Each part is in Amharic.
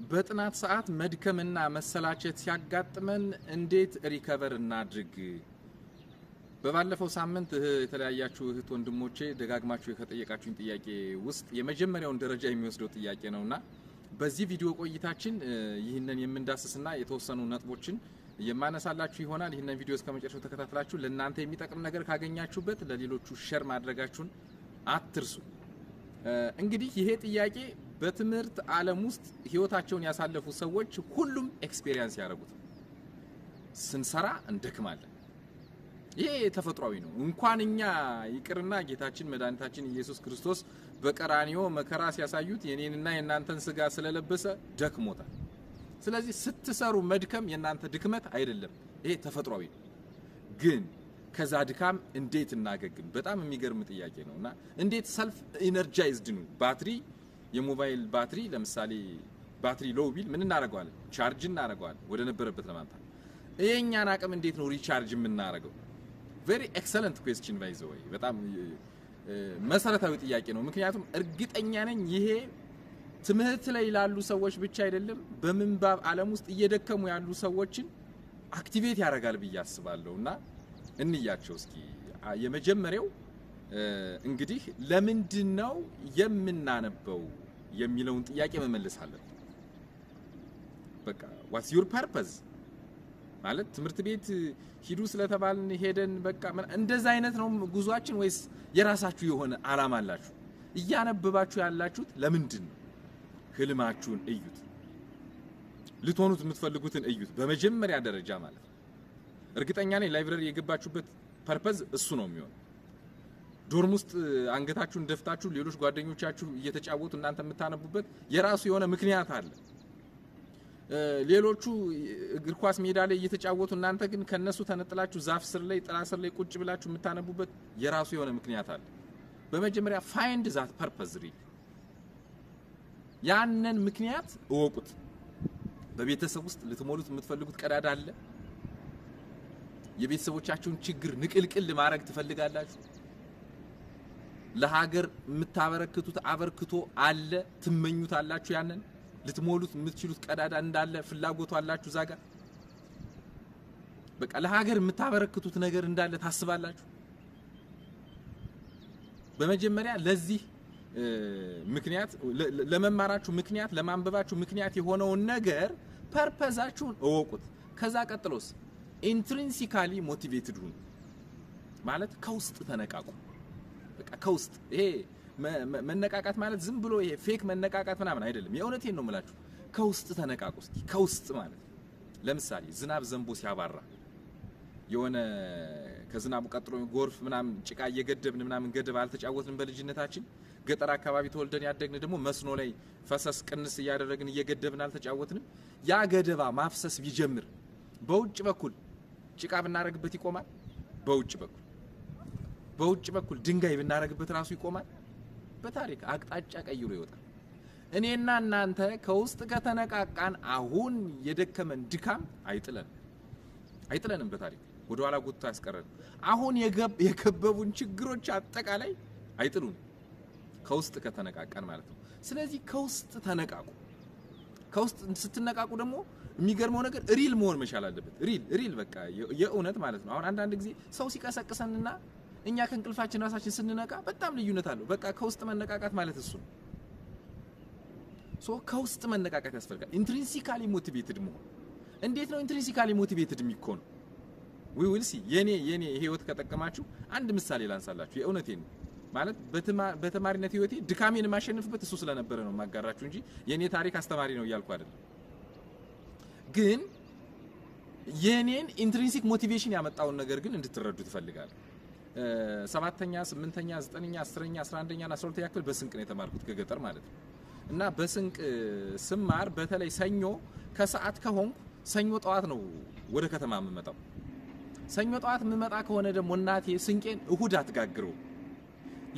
በጥናት ሰዓት መድከምና መሰላቸት ሲያጋጥመን እንዴት ሪከቨር እናድርግ? በባለፈው ሳምንት የተለያያችሁ እህት ወንድሞቼ ደጋግማችሁ ከጠየቃችሁኝ ጥያቄ ውስጥ የመጀመሪያውን ደረጃ የሚወስደው ጥያቄ ነውና በዚህ ቪዲዮ ቆይታችን ይህንን የምንዳስስና የተወሰኑ ነጥቦችን የማነሳላችሁ ይሆናል። ይህንን ቪዲዮ እስከመጨረሻው ተከታትላችሁ ለእናንተ የሚጠቅም ነገር ካገኛችሁበት ለሌሎቹ ሼር ማድረጋችሁን አትርሱ። እንግዲህ ይሄ ጥያቄ በትምህርት ዓለም ውስጥ ህይወታቸውን ያሳለፉ ሰዎች ሁሉም ኤክስፒሪየንስ ያደርጉት ስንሰራ እንደክማለን። ይሄ ተፈጥሯዊ ነው። እንኳን እኛ ይቅርና ጌታችን መድኃኒታችን ኢየሱስ ክርስቶስ በቀራንዮ መከራ ሲያሳዩት የኔንና የናንተን ስጋ ስለለበሰ ደክሞታል። ስለዚህ ስትሰሩ መድከም የናንተ ድክመት አይደለም፣ ይሄ ተፈጥሯዊ ነው። ግን ከዛ ድካም እንዴት እናገግም? በጣም የሚገርም ጥያቄ ነውና እንዴት ሰልፍ ኢነርጃይዝድ ነው? ባትሪ የሞባይል ባትሪ ለምሳሌ ባትሪ ሎው ቢል ምን እናደርገዋለን? ቻርጅ እናደርገዋለን ወደ ነበረበት ለማምጣት። የኛን አቅም እንዴት ነው ሪቻርጅ የምናደርገው? ቬሪ ኤክሰለንት ኩዌስችን ባይ ዘ ወይ፣ በጣም መሰረታዊ ጥያቄ ነው። ምክንያቱም እርግጠኛ ነኝ ይሄ ትምህርት ላይ ላሉ ሰዎች ብቻ አይደለም፣ በምንባብ ዓለም ውስጥ እየደከሙ ያሉ ሰዎችን አክቲቬት ያደርጋል ብዬ አስባለሁና እንያቸው እስኪ። የመጀመሪያው እንግዲህ ለምንድነው የምናነበው የሚለውን ጥያቄ መመለስ አለብን። በቃ what's your purpose ማለት ትምህርት ቤት ሂዱ ስለተባልን ሄደን በቃ እንደዛ አይነት ነው ጉዟችን ወይስ የራሳችሁ የሆነ አላማ አላችሁ? እያነበባችሁ ያላችሁት ለምንድን ነው? ህልማችሁን እዩት፣ ልትሆኑት የምትፈልጉትን እዩት በመጀመሪያ ደረጃ ማለት ነው። እርግጠኛ ነኝ ላይብረሪ የገባችሁበት ፐርፐዝ እሱ ነው የሚሆነው። ዶርም ውስጥ አንገታችሁን ደፍታችሁ ሌሎች ጓደኞቻችሁ እየተጫወቱ እናንተ የምታነቡበት የራሱ የሆነ ምክንያት አለ። ሌሎቹ እግር ኳስ ሜዳ ላይ እየተጫወቱ እናንተ ግን ከነሱ ተነጥላችሁ ዛፍ ስር ላይ ጥላ ስር ላይ ቁጭ ብላችሁ የምታነቡበት የራሱ የሆነ ምክንያት አለ። በመጀመሪያ ፋይንድ ዛት ፐርፐዝ ሪል፣ ያንን ምክንያት እወቁት። በቤተሰብ ውስጥ ልትሞሉት የምትፈልጉት ቀዳዳ አለ። የቤተሰቦቻችሁን ችግር ንቅልቅል ማድረግ ትፈልጋላችሁ። ለሀገር የምታበረክቱት አበርክቶ አለ፣ ትመኙታላችሁ። ያንን ልትሞሉት የምትችሉት ቀዳዳ እንዳለ ፍላጎቱ አላችሁ። ዛጋ በቃ ለሀገር የምታበረክቱት ነገር እንዳለ ታስባላችሁ። በመጀመሪያ ለዚህ ምክንያት ለመማራችሁ ምክንያት ለማንበባችሁ ምክንያት የሆነውን ነገር ፐርፐዛችሁን እወቁት። ከዛ ቀጥሎስ ኢንትሪንሲካሊ ሞቲቬትድ ሁኑ ማለት ከውስጥ ተነቃቁ። በቃ ከውስጥ ይሄ መነቃቃት ማለት ዝም ብሎ ይሄ ፌክ መነቃቃት ምናምን አይደለም። የእውነቴን ነው የምላችሁ። ከውስጥ ተነቃቁ እስቲ። ከውስጥ ማለት ለምሳሌ ዝናብ ዘንቦ ሲያባራ የሆነ ከዝናቡ ቀጥሎ ጎርፍ ምናምን ጭቃ እየገደብን ምናምን ገደብ አልተጫወትንም በልጅነታችን። ገጠር አካባቢ ተወልደን ያደግን ደግሞ መስኖ ላይ ፈሰስ ቅንስ እያደረግን እየገደብን አልተጫወትንም። ያ ገደባ ማፍሰስ ቢጀምር በውጭ በኩል ጭቃ ብናረግበት ይቆማል? በውጭ በኩል ድንጋይ ብናረግበት ራሱ ይቆማል? በታሪክ አቅጣጫ ቀይሮ ይወጣል። እኔና እናንተ ከውስጥ ከተነቃቃን አሁን የደከመን ድካም አይጥለንም። በታሪክ ወደ ኋላ ጎትቶ ያስቀረን። አሁን የከበቡን ችግሮች አጠቃላይ አይጥሉን ከውስጥ ከተነቃቃን ማለት ነው። ስለዚህ ከውስጥ ተነቃቁ። ከውስጥ ስትነቃቁ ደግሞ የሚገርመው ነገር ሪል መሆን መቻል አለበት። ሪል በቃ የእውነት ማለት ነው። አሁን አንዳንድ ጊዜ ሰው ሲቀሰቅሰንና እኛ ከእንቅልፋችን ራሳችን ስንነቃ በጣም ልዩነት አለው። በቃ ከውስጥ መነቃቃት ማለት እሱ ነው። ከውስጥ መነቃቃት ያስፈልጋል። ኢንትሪንሲካሊ ሞቲቬትድ መሆን። እንዴት ነው ኢንትሪንሲካሊ ሞቲቬትድ የሚሆነው? we will see። የኔ ህይወት ከጠቀማችሁ አንድ ምሳሌ ላንሳላችሁ። የእውነቴን ነው ማለት በተማሪነት ህይወቴ ድካሜን ማሸነፍበት እሱ ስለነበረ ነው ማጋራችሁ እንጂ የኔ ታሪክ አስተማሪ ነው እያልኩ አይደለም። ግን የኔን ኢንትሪንሲክ ሞቲቬሽን ያመጣውን ነገር ግን እንድትረዱ ትፈልጋለሁ። 7ኛ 8ኛ 9ኛ 10ኛ 11ኛ 12ኛ ክፍል በስንቅ ነው የተማርኩት ከገጠር ማለት ነው። እና በስንቅ ስማር በተለይ ሰኞ ከሰዓት ከሆንኩ ሰኞ ጠዋት ነው ወደ ከተማ የምመጣው። ሰኞ ጠዋት የምመጣ ከሆነ ደግሞ እናቴ ስንቄን እሁድ አትጋግረው።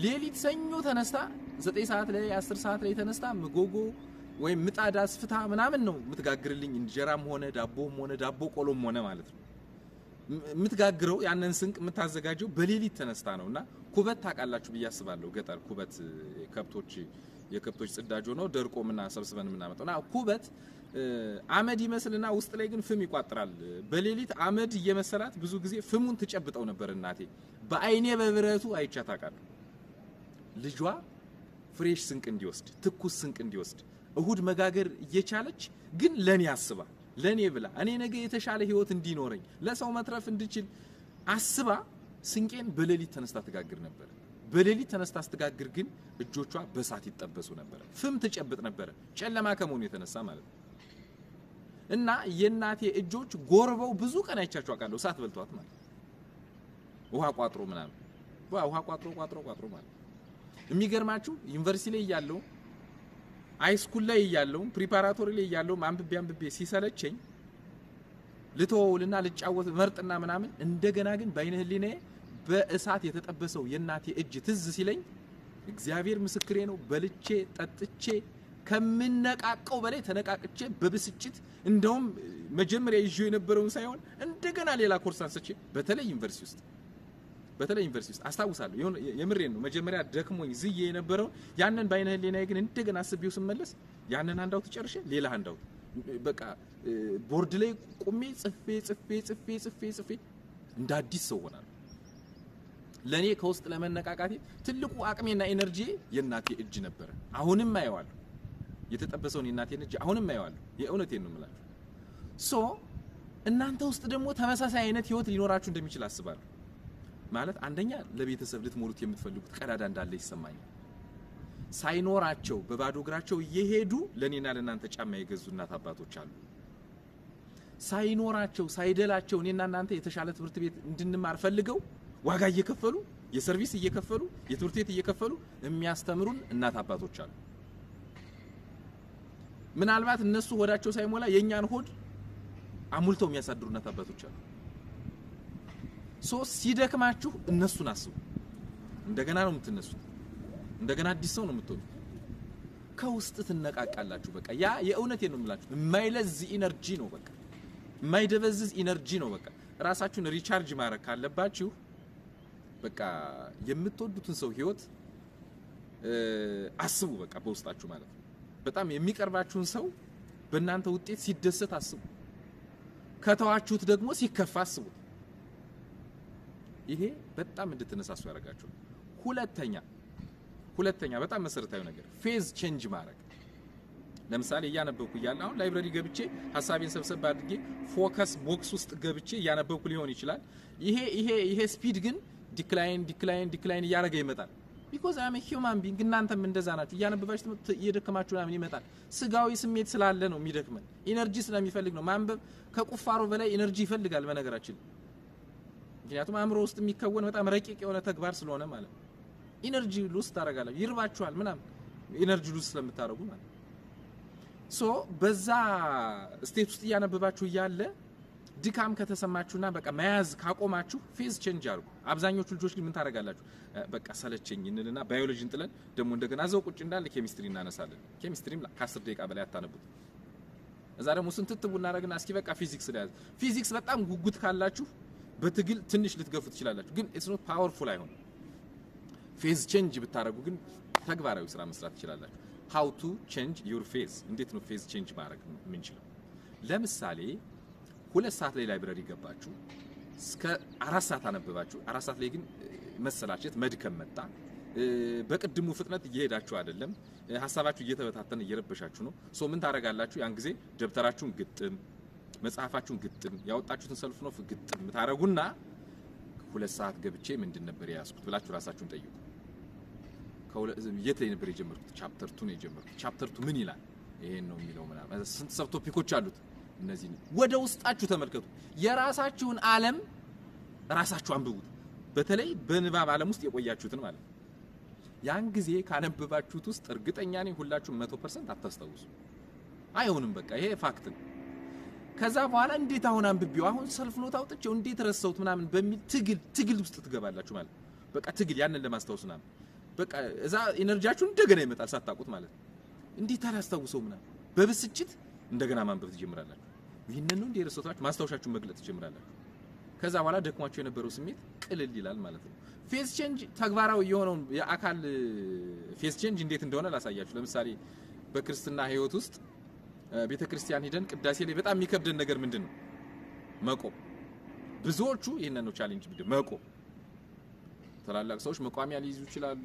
ሌሊት ሰኞ ተነስታ 9 ሰዓት ላይ 10 ሰዓት ላይ ተነስታ ምጎጎ ወይ ምጣድ አስፍታ ምናምን ነው የምትጋግርልኝ። እንጀራም ሆነ ዳቦም ሆነ ዳቦ ቆሎም ሆነ ማለት ነው የምትጋግረው። ያንን ስንቅ የምታዘጋጀው በሌሊት ተነስታ ነውና ኩበት ታውቃላችሁ ብዬ አስባለሁ። ገጠር ኩበት ከብቶች የከብቶች ጽዳጅ ሆኖ ደርቆምና ሰብስበን የምናመጣውና ኩበት አመድ ይመስልና ውስጥ ላይ ግን ፍም ይቋጥራል። በሌሊት አመድ እየመሰላት ብዙ ጊዜ ፍሙን ትጨብጠው ነበር እናቴ። በአይኔ በብረቱ አይቻት አውቃለሁ። ልጇ ፍሬሽ ስንቅ እንዲወስድ ትኩስ ስንቅ እንዲወስድ እሁድ መጋገር እየቻለች ግን ለኔ አስባ ለኔ ብላ እኔ ነገ የተሻለ ህይወት እንዲኖረኝ ለሰው መትረፍ እንድችል አስባ ስንቄን በሌሊት ተነስታ ትጋግር ነበር። በሌሊት ተነስታ ስትጋግር ግን እጆቿ በሳት ይጠበሱ ነበር። ፍም ትጨብጥ ነበር ጨለማ ከመሆኑ የተነሳ ማለት ነው። እና የናቴ እጆች ጎርበው ብዙ ቀን አይቻቸው አውቃለሁ ሳት በልቷት ማለት ውሃ ቋጥሮ ምናምን ውሃ ቋጥሮ ማለት የሚገርማችሁ ዩኒቨርሲቲ ላይ ያለው ሃይስኩል ላይ ያለው ፕሪፓራቶሪ ላይ ያለው አንብቤ ሲሰለቸኝ ልተወውልና ልጫወት መርጥና ምናምን እንደገና ግን በአይነ ህሊናዬ በእሳት የተጠበሰው የናቴ እጅ ትዝ ሲለኝ እግዚአብሔር ምስክሬ ነው በልቼ ጠጥቼ ከምነቃቀው በላይ ተነቃቅቼ በብስጭት እንደውም መጀመሪያ ይዤው የነበረውን ሳይሆን እንደገና ሌላ ኮርስ አንስቼ በተለይ ዩኒቨርሲቲ ውስጥ አስታውሳለሁ። የምሬን ነው መጀመሪያ ደክሞኝ ዝዬ የነበረው ያንን በአይነ ህሊናዬ ግን እንደገና አስቤው ስመለስ ያንን አንዳው ተጨርሼ ሌላ አንዳው በቃ ቦርድ ላይ ቆሜ ጽፌ እንደ አዲስ ሰው ሆናለሁ። ለኔ ከውስጥ ለመነቃቃቴ ትልቁ አቅሜና ኤነርጂ የናቴ እጅ ነበር። አሁንም አየዋለሁ የተጠበሰውን የናቴን እጅ አሁንም አየዋለሁ። የእውነቴን ነው የምላችሁ። እናንተ ውስጥ ደግሞ ተመሳሳይ አይነት ህይወት ሊኖራችሁ እንደሚችል አስባለሁ። ማለት አንደኛ ለቤተሰብ ልትሞሉት የምትፈልጉት ቀዳዳ እንዳለ ይሰማኛል። ሳይኖራቸው በባዶ እግራቸው እየሄዱ ለኔና ለናንተ ጫማ የገዙ እናት አባቶች አሉ። ሳይኖራቸው ሳይደላቸው እኔና እናንተ የተሻለ ትምህርት ቤት እንድንማር ፈልገው ዋጋ እየከፈሉ የሰርቪስ እየከፈሉ የትምህርት ቤት እየከፈሉ የሚያስተምሩን እናት አባቶች አሉ። ምናልባት እነሱ ሆዳቸው ሳይሞላ የኛን ሆድ አሙልተው የሚያሳድሩ እናት አባቶች አሉ። ሲደክማችሁ እነሱን አስቡ። እንደገና ነው የምትነሱት። እንደገና አዲስ ሰው ነው የምትሆኑት። ከውስጥ ትነቃቃላችሁ። በቃ ያ የእውነቴን ነው የምላችሁ የማይለዝ ኢነርጂ ነው። በቃ የማይደበዝዝ ኢነርጂ ነው። በቃ ራሳችሁን ሪቻርጅ ማድረግ ካለባችሁ በቃ የምትወዱትን ሰው ህይወት አስቡ። በቃ በውስጣችሁ ማለት ነው። በጣም የሚቀርባችሁን ሰው በእናንተ ውጤት ሲደሰት አስቡ። ከተዋችሁት ደግሞ ሲከፋ አስቡ። ይሄ በጣም እንድትነሳሱ ያደርጋችኋል። ሁለተኛ በጣም መሰረታዊ ነገር ፌዝ ቼንጅ ማድረግ። ለምሳሌ እያነበብኩ እያለ አሁን ላይብረሪ ገብቼ ሐሳቤን ሰብሰብ አድርጌ ፎከስ ቦክስ ውስጥ ገብቼ እያነበብኩ ሊሆን ይችላል። ይሄ ስፒድ ግን ዲክላይን እያደረገ ይመጣል። ቢኮዝ አም ሂውማን ቢንግ እናንተም እንደዛ ናችሁ። እያነበባችሁ እየደከማችሁ ምናምን ይመጣል። ስጋዊ ስሜት ስላለ ነው የሚደክመን። ኢነርጂ ስለሚፈልግ ነው። ማንበብ ከቁፋሮ በላይ ኢነርጂ ይፈልጋል በነገራችን። ምክንያቱም አእምሮ ውስጥ የሚከወን በጣም ረቂቅ የሆነ ተግባር ስለሆነ ማለት ነው። ኢነርጂ ሉስ ታረጋላችሁ፣ ይርባችኋል ምናምን ኢነርጂ ሉስ ስለምታረጉ ማለት በዛ ስቴት ውስጥ እያነበባችሁ እያለ ድካም ከተሰማችሁና በቃ መያዝ ካቆማችሁ ፌዝ ቼንጅ አድርጉ። አብዛኞቹ ልጆች ግን ምን ታረጋላችሁ? በቃ ሰለቸኝ እንልና ባዮሎጂን ጥለን ደግሞ እንደገና ዘው ቁጭ እንዳለ ኬሚስትሪ እናነሳለን። ኬሚስትሪም ከ10 ደቂቃ በላይ አታነቡት። እዛ ደግሞ ስንትትቡ እናረግና እስኪ በቃ ፊዚክስ ላይ ፊዚክስ በጣም ጉጉት ካላችሁ በትግል ትንሽ ልትገፉ ትችላላችሁ፣ ግን ኢትስ ኖት ፓወርፉል አይሆን። ፌዝ ቼንጅ ብታረጉ ግን ተግባራዊ ስራ መስራት ትችላላችሁ። how to change your phase እንዴት ነው ፌዝ ቼንጅ ማድረግ የምንችለው? ለምሳሌ 2 ሰዓት ላይ ላይብረሪ ገባችሁ እስከ 4 ሰዓት አነበባችሁ። 4 ሰዓት ላይ ግን መሰላቸት መድከም መጣ። በቅድሙ ፍጥነት እየሄዳችሁ አይደለም፣ ሐሳባችሁ እየተበታተነ እየረበሻችሁ ነው። ምን ታረጋላችሁ? ያን ጊዜ ደብተራችሁን ግጥም፣ መጽሐፋችሁን ግጥም፣ ያወጣችሁትን ሰልፍ ነው ግጥም ታረጉና 2 ሰዓት ገብቼ ምንድን ነበር ያስኩት ብላችሁ ራሳችሁን ጠይቁ። የት ላይ ነበር የጀመርኩት? ቻፕተር 2 ነው የጀመርኩት። ቻፕተር 2 ምን ይላል? ይሄን ነው የሚለው ምናምን። ስንት ሰብ ቶፒኮች አሉት? እነዚህ ወደ ውስጣችሁ ተመልከቱ። የራሳችሁን ዓለም ራሳችሁ አንብቡት። በተለይ በንባብ ዓለም ውስጥ የቆያችሁትን ማለት ነው። ያን ጊዜ ካነበባችሁት ውስጥ እርግጠኛ ነኝ ሁላችሁም 100% አታስታውሱ። አይሆንም። በቃ ይሄ ፋክት ነው። ከዛ በኋላ እንዴት አሁን አንብቤው አሁን ሰልፍ ኖት አውጥቼው እንዴት ረሳሁት ምናምን በሚል ትግል ውስጥ ትገባላችሁ ማለት ነው። በቃ ትግል ያንን ለማስታወስ ምናምን በቃ እዛ ኢነርጂያችሁ እንደገና ይመጣል ሳታውቁት ማለት ነው። እንዴት አላስታውሰው ምናምን በብስጭት እንደገና ማንበብ ትጀምራላችሁ። ይሄንን ነው እንደ ረሳሁት ማስታወሻችሁን መግለጽ ትጀምራላችሁ። ከዛ በኋላ ደክሟቸው የነበረው ስሜት ቅልል ይላል ማለት ነው። ፌዝ ቼንጅ ተግባራዊ የሆነው የአካል ፌዝ ቼንጅ እንዴት እንደሆነ ላሳያችሁ። ለምሳሌ በክርስትና ህይወት ውስጥ ቤተክርስቲያን ሄደን ቅዳሴ ላይ በጣም የሚከብደን ነገር ምንድነው? መቆም። ብዙዎቹ ይሄንን ነው ቻሌንጅ መቆም። ታላላቅ ሰዎች መቋሚያ ሊይዙ ይችላሉ።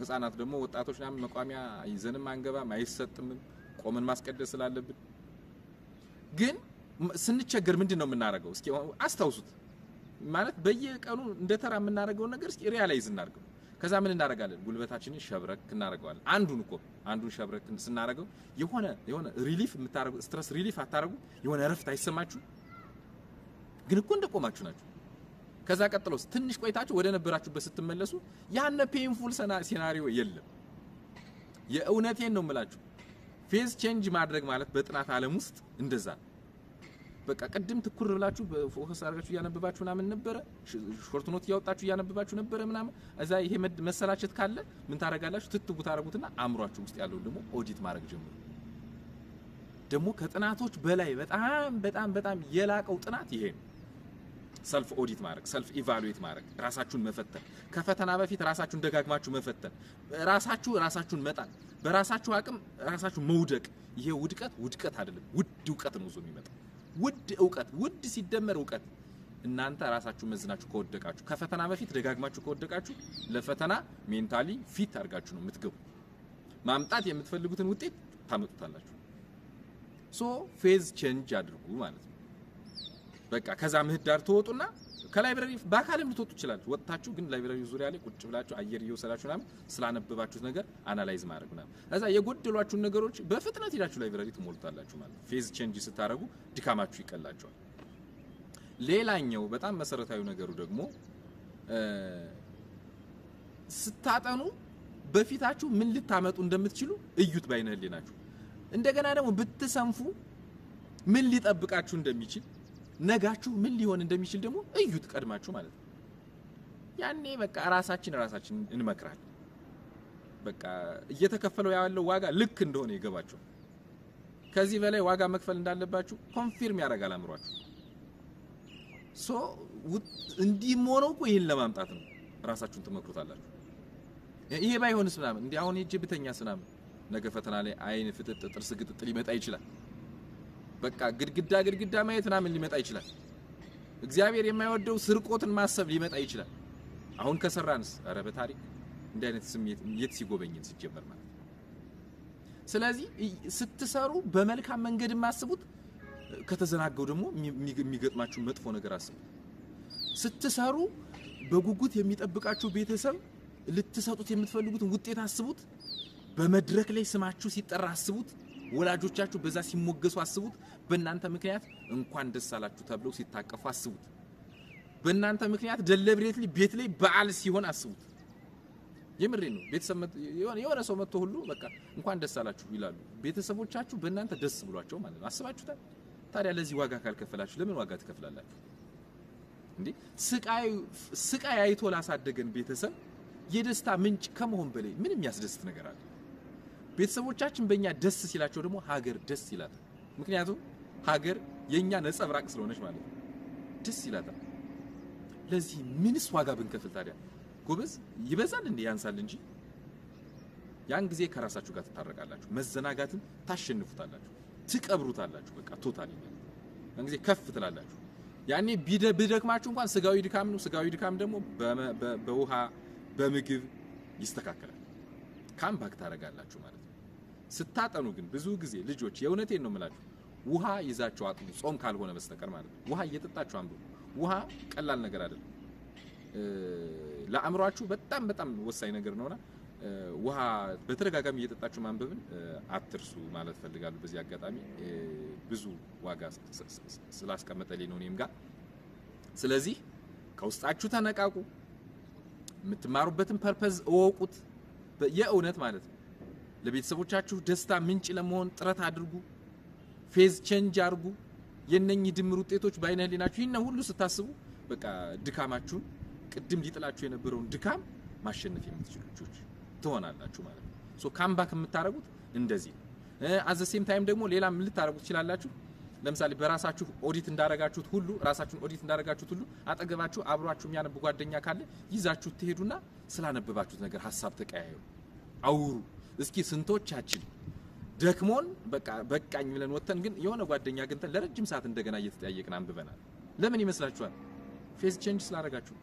ህፃናት ደግሞ ወጣቶች ናም መቋሚያ ይዘንም አንገባም አይሰጥም ቆመን ማስቀደስ ስላለብን። ግን ስንቸገር ምንድነው የምናደርገው? እስኪ አስታውሱት። ማለት በየቀኑ እንደተራ የምናደርገው ነገር እስኪ ሪያላይዝ እናድርገው። ከዛ ምን እናደርጋለን? ጉልበታችንን ሸብረክ እናደርጋለን። አንዱን ሸብረክ ስናደርገው የሆነ ሪሊፍ የምታደርጉ ስትረስ ሪሊፍ አታረጉ? የሆነ እረፍት አይሰማችሁ? ግን እኮ እንደቆማችሁ ናችሁ። ከዛ ቀጥሎስ ትንሽ ቆይታችሁ ወደ ነበራችሁበት ስትመለሱ ያነ ፔንፉል ሲናሪዮ የለም። የእውነቴን ነው የምላችሁ። ፌዝ ቼንጅ ማድረግ ማለት በጥናት ዓለም ውስጥ እንደዛ በቃ ቅድም ትኩር ብላችሁ በፎከስ አድርጋችሁ ያነበባችሁ ምናምን ነበር ሾርት ኖት ያወጣችሁ ያነበባችሁ ነበር ምናምን እዛ ይሄ መሰላቸት ካለ ምን ታረጋላችሁ? ትትቡ ታረጉትና አእምሯችሁ ውስጥ ያለው ደግሞ ኦዲት ማድረግ ጀምሩ። ደግሞ ከጥናቶች በላይ በጣም የላቀው ጥናት ይሄ ነው። ሰልፍ ኦዲት ማድረግ፣ ሰልፍ ኢቫሉዌት ማድረግ፣ ራሳችሁን መፈተን፣ ከፈተና በፊት ራሳችሁን ደጋግማችሁ መፈተን፣ ራሳችሁን መጣል፣ በራሳችሁ አቅም ራሳችሁ መውደቅ። ይሄ ውድቀት አይደለም፣ ውድ እውቀት ነው ዞ የሚመጣ ውድ እውቀት። ውድ ሲደመር እውቀት። እናንተ ራሳችሁ መዝናችሁ ከወደቃችሁ፣ ከፈተና በፊት ደጋግማችሁ ከወደቃችሁ ለፈተና ሜንታሊ ፊት አድርጋችሁ ነው የምትገቡ። ማምጣት የምትፈልጉትን ውጤት ታመጡታላችሁ። ሶ ፌዝ ቼንጅ አድርጉ ማለት ነው። በቃ ከዛ ምህዳር ተወጡና ከላይብራሪ በአካልም ልትወጡ ይችላል። ወጣችሁ ግን ላይብራሪ ዙሪያ ላይ ቁጭ ብላችሁ አየር እየወሰዳችሁ ምናምን ስላነበባችሁት ነገር አናላይዝ ማድረግ ምናምን እዛ የጎደሏችሁን ነገሮች በፍጥነት ሄዳችሁ ላይብራሪ ትሞልታላችሁ ማለት ነው። ፌዝ ቼንጅ ስታረጉ ድካማችሁ ይቀላችኋል። ሌላኛው በጣም መሰረታዊ ነገሩ ደግሞ ስታጠኑ በፊታችሁ ምን ልታመጡ እንደምትችሉ እዩት ባይነ ህሊናችሁ። እንደገና ደግሞ ብትሰንፉ ምን ሊጠብቃችሁ እንደሚችል ነጋችሁ ምን ሊሆን እንደሚችል ደግሞ እዩት ቀድማችሁ ማለት ነው። ያኔ በቃ ራሳችን እንመክራለን። በቃ እየተከፈለው ያለው ዋጋ ልክ እንደሆነ ይገባችሁ። ከዚህ በላይ ዋጋ መክፈል እንዳለባችሁ ኮንፊርም ያደርጋል አእምሯችሁ። ሶ እንዲሞነው እኮ ይሄን ለማምጣት ነው ራሳችሁን ትመክሩታላችሁ። ይሄ ባይሆንስ ምናምን እንዴ አሁን ሄጄ ብተኛስ ምናምን ነገ ፈተና ላይ አይን ፍጥጥ ጥርስ ግጥጥ ሊመጣ ይችላል። በቃ ግድግዳ ማየት ምናምን ሊመጣ ይችላል። እግዚአብሔር የማይወደው ስርቆትን ማሰብ ሊመጣ ይችላል። አሁን ከሰራንስ አረ በታሪክ እንዲህ አይነት ስሜት የት ሲጎበኝን ሲጀመር ማለት። ስለዚህ ስትሰሩ በመልካም መንገድ ማስቡት፣ ከተዘናገው ደግሞ የሚገጥማችሁ መጥፎ ነገር አስቡት። ስትሰሩ በጉጉት የሚጠብቃችሁ ቤተሰብ ልትሰጡት የምትፈልጉትን ውጤት አስቡት። በመድረክ ላይ ስማችሁ ሲጠራ አስቡት። ወላጆቻችሁ በዛ ሲሞገሱ አስቡት። በእናንተ ምክንያት እንኳን ደስ አላችሁ ተብለው ሲታቀፉ አስቡት። በእናንተ ምክንያት ደለብሬትሊ ቤት ላይ በዓል ሲሆን አስቡት። የምሬን ነው። ቤተሰብ የሆነ ሰው መጥቶ ሁሉ በቃ እንኳን ደስ አላችሁ ይላሉ። ቤተሰቦቻችሁ በእናንተ ደስ ብሏቸው ማለት ነው። አስባችሁታል? ታዲያ ለዚህ ዋጋ ካልከፈላችሁ ለምን ዋጋ ትከፍላላችሁ እንዴ? ስቃይ አይቶ ላሳደገን ቤተሰብ የደስታ ምንጭ ከመሆን በላይ ምን የሚያስደስት ነገር አለ? ቤተሰቦቻችን በእኛ ደስ ሲላቸው ደግሞ ሀገር ደስ ይላታል። ምክንያቱም ሀገር የኛ ነጸብራቅ ስለሆነች ማለት ነው። ደስ ይላታል። ለዚህ ምንስ ዋጋ ብንከፍል ታዲያ ጎበዝ ይበዛል እንዴ? ያንሳል እንጂ። ያን ጊዜ ከራሳችሁ ጋር ትታረቃላችሁ፣ መዘናጋትን ታሸንፉታላችሁ፣ ትቀብሩታላችሁ። በቃ ቶታሊ ያን ጊዜ ከፍ ትላላችሁ። ያኔ ቢደክማችሁ እንኳን ስጋዊ ድካም ነው። ስጋዊ ድካም ደግሞ በውሃ በምግብ ይስተካከላል። ካምባክ ታረጋላችሁ ማለት ነው። ስታጠኑ ግን ብዙ ጊዜ ልጆች የእውነቴን ነው የምላችሁ ውሃ ይዛችሁ አጥኑ፣ ጾም ካልሆነ በስተቀር ማለት ነው። ውሃ እየጠጣችሁ አንብቡ። ውሃ ቀላል ነገር አይደለም። ለአእምሯችሁ በጣም ወሳኝ ነገር ነውና ውሃ በተደጋጋሚ እየጠጣችሁ ማንበብን አትርሱ ማለት ፈልጋለሁ። በዚህ አጋጣሚ ብዙ ዋጋ ስላስቀመጠልኝ ነው እኔም ጋር። ስለዚህ ከውስጣችሁ ተነቃቁ፣ የምትማሩበትን ፐርፐዝ እወቁት የእውነት ማለት ነው። ለቤተሰቦቻችሁ ደስታ ምንጭ ለመሆን ጥረት አድርጉ። ፌዝ ቼንጅ አድርጉ። የነኚህ ድምር ውጤቶች ባይነ ህሊናችሁ ይሄን ሁሉ ስታስቡ በቃ ድካማችሁን ቅድም ሊጥላችሁ የነበረውን ድካም ማሸነፍ የምትችሉ ልጆች ትሆናላችሁ ማለት ነው። ሶ ካምባክ የምታረጉት እንደዚህ ነው። አዘ ሴም ታይም ደግሞ ሌላ ምን ልታረጉት ይችላልላችሁ? ለምሳሌ በራሳችሁ ኦዲት እንዳረጋችሁት ሁሉ ራሳችሁን ኦዲት እንዳረጋችሁት ሁሉ አጠገባችሁ አብሯችሁ የሚያነብ ጓደኛ ካለ ይዛችሁ ትሄዱና ስላነበባችሁት ነገር ሐሳብ ተቀያየሩ፣ አውሩ። እስኪ ስንቶቻችን ደክሞን በቃኝ ብለን ወተን ግን የሆነ ጓደኛ አግኝተን ለረጅም ሰዓት እንደገና እየተጠያየቅን አንብበናል። ለምን ይመስላችኋል? ፌስ ቼንጅ ስላደረጋችሁ።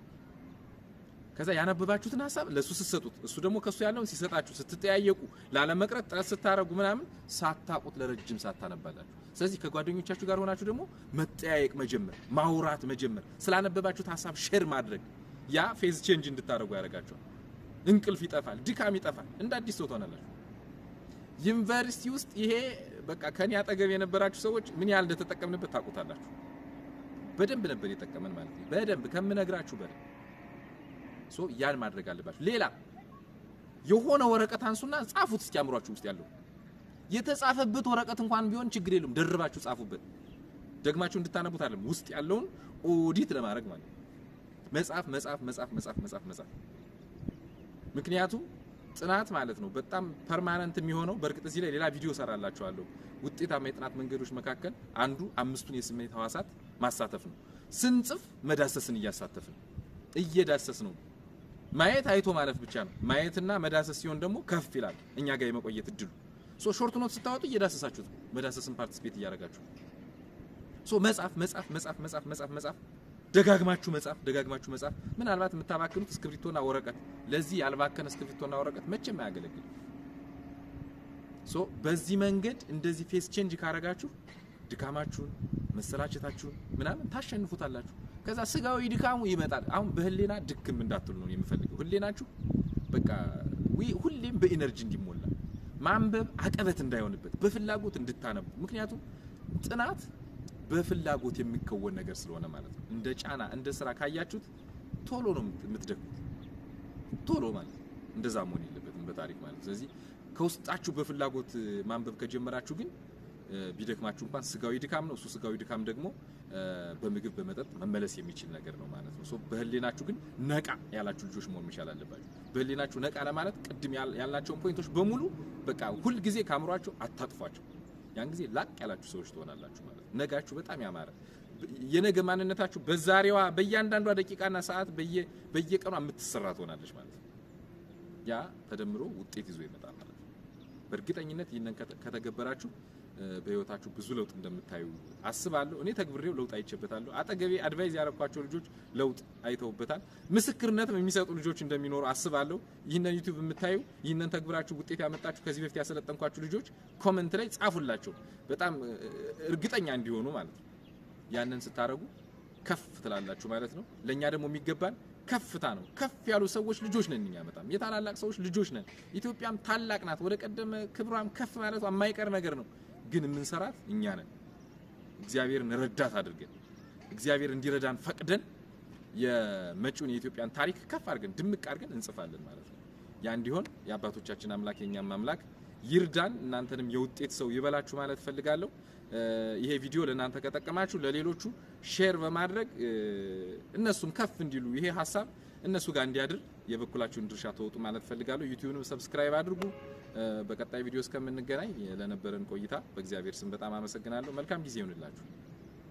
ከዛ ያነበባችሁትን ሐሳብ ለሱ ስትሰጡት እሱ ደግሞ ከሱ ያለውን ሲሰጣችሁ ስትጠያየቁ ላለመቅረት ጥረት ስታረጉ ምናምን ሳታቁት ለረጅም ሰዓት ታነባላችሁ። ስለዚህ ከጓደኞቻችሁ ጋር ሆናችሁ ደግሞ መጠያየቅ መጀመር፣ ማውራት መጀመር፣ ስላነበባችሁት ሐሳብ ሼር ማድረግ ያ ፌዝ ቼንጅ እንድታረጉ ያደርጋችኋል። እንቅልፍ ይጠፋል፣ ድካም ይጠፋል፣ እንደ አዲስ ሰው ትሆናላችሁ። ዩኒቨርሲቲ ውስጥ ይሄ በቃ ከኔ አጠገብ የነበራችሁ ሰዎች ምን ያህል እንደተጠቀምንበት ታውቁታላችሁ። በደንብ ነበር የጠቀመን ማለት ነው። በደንብ ከምነግራችሁ በደንብ ያን ማድረግ አለባችሁ። ሌላ የሆነ ወረቀት አንሱና ጻፉት እስኪ አእምሯችሁ ውስጥ ያለው የተጻፈበት ወረቀት እንኳን ቢሆን ችግር የለም፣ ደርባችሁ ጻፉበት። ደግማችሁ እንድታነቡት አይደለም፣ ውስጥ ያለውን ኦዲት ለማድረግ ማለት ነው። መጻፍ። ምክንያቱም ጥናት ማለት ነው በጣም ፐርማነንት የሚሆነው። በርግጥ እዚህ ላይ ሌላ ቪዲዮ ሰራላችኋለሁ። ውጤታማ የጥናት መንገዶች መካከል አንዱ 5ቱን የስሜት ህዋሳት ማሳተፍ ነው። ስንጽፍ መዳሰስን እያሳተፍን እየዳሰስ ነው። ማየት አይቶ ማለፍ ብቻ ነው። ማየትና መዳሰስ ሲሆን ደግሞ ከፍ ይላል እኛ ጋር የመቆየት እድሉ። ሾርት ኖት ስታወጡ እየዳሰሳችሁት ነው። መዳሰስን ፓርቲሲፔት እያደረጋችሁ መጻፍ ደጋግማችሁ መጻፍ። ምናልባት የምታባክኑት እስክሪብቶና ወረቀት፣ ለዚህ ያልባከነ እስክሪብቶና ወረቀት መቼም አያገለግልም። በዚህ መንገድ እንደዚህ ፌስ ቼንጅ ካረጋችሁ ድካማችሁን መሰላቸታችሁን ምናምን ታሸንፉታላችሁ። ከዛ ስጋዊ ድካሙ ይመጣል። አሁን በህሊና ድክም እንዳትሉ ነው የምፈልገው። ህሊናችሁ በቃ ሁሌም በኢነርጂ እንዲሞላ፣ ማንበብ አቀበት እንዳይሆንበት፣ በፍላጎት እንድታነቡ። ምክንያቱም ጥናት በፍላጎት የሚከወን ነገር ስለሆነ ማለት ነው። እንደ ጫና እንደ ስራ ካያችሁት ቶሎ ነው የምትደክሙት። ቶሎ ማለት እንደዛ መሆን የለበትም በታሪክ ማለት። ስለዚህ ከውስጣችሁ በፍላጎት ማንበብ ከጀመራችሁ ግን ቢደክማችሁ እንኳን ስጋዊ ድካም ነው። እሱ ስጋዊ ድካም ደግሞ በምግብ በመጠጥ መመለስ የሚችል ነገር ነው ማለት ነው። በህሊናችሁ ግን ነቃ ያላችሁ ልጆች መሆን መቻል አለባችሁ። በህሊናችሁ ነቃ ለማለት ቅድም ያልናቸውን ፖይንቶች በሙሉ በቃ ሁል ጊዜ ካምሯችሁ አታጥፏቸው። ያን ጊዜ ላቅ ያላችሁ ሰዎች ትሆናላችሁ ማለት ነው። ነጋችሁ በጣም ያማረ፣ የነገ ማንነታችሁ በዛሬዋ በእያንዳንዷ ደቂቃና ሰዓት በየቀኗ የምትሰራ ትሆናለች ማለት ነው። ያ ተደምሮ ውጤት ይዞ ይመጣል ማለት ነው። በእርግጠኝነት ይህንን ከተገበራችሁ በህይወታችሁ ብዙ ለውጥ እንደምታዩ አስባለሁ። እኔ ተግብሬው ለውጥ አይቼበታለሁ። አጠገቤ አድቫይዝ ያረኳቸው ልጆች ለውጥ አይተውበታል። ምስክርነት የሚሰጡ ልጆች እንደሚኖሩ አስባለሁ። ይህንን ዩቲዩብ የምታዩ ይህንን ተግብራችሁ ውጤት ያመጣችሁ ከዚህ በፊት ያሰለጠንኳችሁ ልጆች ኮሜንት ላይ ጻፉላቸው፣ በጣም እርግጠኛ እንዲሆኑ ማለት ነው። ያንን ስታረጉ ከፍ ትላላችሁ ማለት ነው። ለኛ ደግሞ የሚገባን ከፍታ ነው። ከፍ ያሉ ሰዎች ልጆች ነን እኛ፣ በጣም የታላላቅ ሰዎች ልጆች ነን። ኢትዮጵያም ታላቅ ናት። ወደ ቀደመ ክብሯም ከፍ ማለቷ የማይቀር ነገር ነው። ግን የምንሰራት እኛ ነን። እግዚአብሔርን ረዳት አድርገን እግዚአብሔር እንዲረዳን ፈቅደን የመጪውን የኢትዮጵያን ታሪክ ከፍ አድርገን ድምቅ አድርገን እንጽፋለን ማለት ነው። ያ እንዲሆን የአባቶቻችን አምላክ የኛም አምላክ ይርዳን። እናንተንም የውጤት ሰው ይበላችሁ ማለት ፈልጋለሁ። ይሄ ቪዲዮ ለእናንተ ከጠቀማችሁ ለሌሎቹ ሼር በማድረግ እነሱም ከፍ እንዲሉ ይሄ ሐሳብ እነሱ ጋር እንዲያድር የበኩላችሁን ድርሻ ተወጡ ማለት ፈልጋለሁ። ዩቲዩብንም ሰብስክራይብ አድርጉ። በቀጣይ ቪዲዮ እስከምንገናኝ ለነበረን ቆይታ በእግዚአብሔር ስም በጣም አመሰግናለሁ። መልካም ጊዜ ይሁንላችሁ።